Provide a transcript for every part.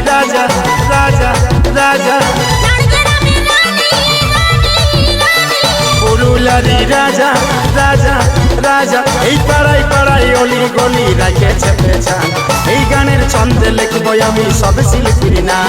রাজা রাজা রাজা পুরুলারি রাজা রাজা রাজা এই পাড়ায় পাড়ায় অলি গলি রাখেছে পেছান এই গানের ছন্দে লিখবো আমি সব শিল্পীর না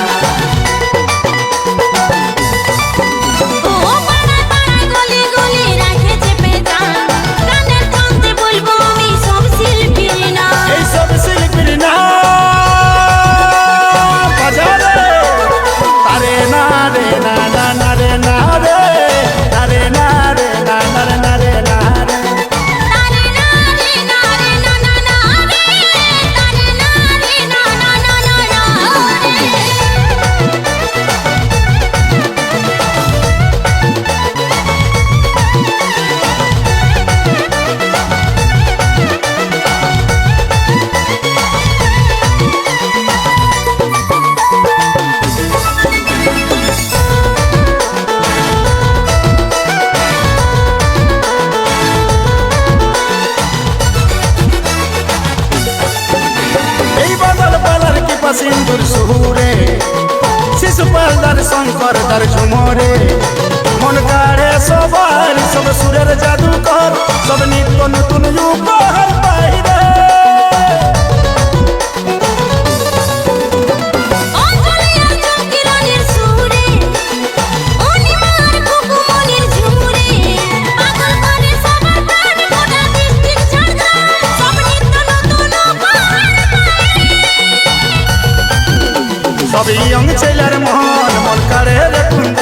সিন্দুর সুরে শিশুপালদার শঙ্করদার ঝুমরে মন কাড়ে সবার সব সুরের জাদুকর সব নিত্য নতুন উপহার পাইরে সব ইয়ং ছেলের মন মন কাড়ে রে কুন্দ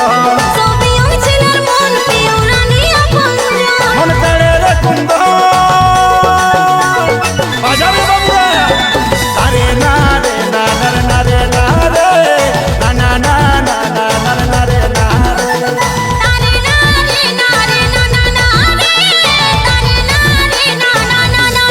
সব ইয়ং ছেলের মন প্রিয় রানী আপন মন কাড়ে রে কুন্দ বাজারে বাবুরা আরে না রে না না রে না রে না না না না না না রে না রে তারে না রে না রে না না না রে তারে না রে না না না না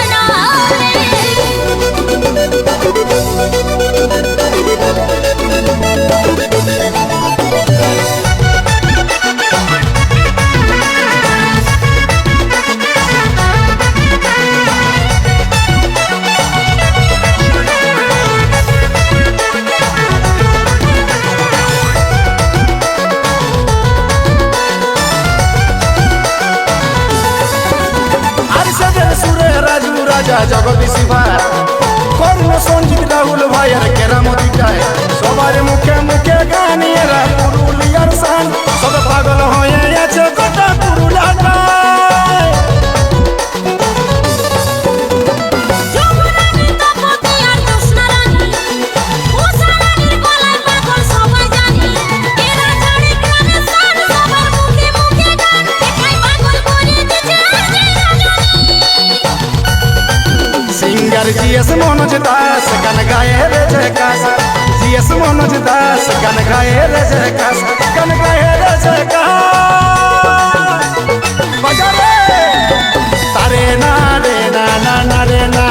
রাজা জগদীশী ভাই কর্ণ সঞ্জিত রাহুল ভাই আর কেরামতি গায় সবার মুখে মুখে গানিয়েরা পুরুলিয়ার শান সব পাগল হয়ে আছে গোটা পুরুলিয়াটা सिंगर जीएस मनोज दास गान गाए रे जयकास जीएस मनोज दास गान गाए रे जयकास गान गाए रे जयकास बजा रे तारे ना रे ना ना ना रे ना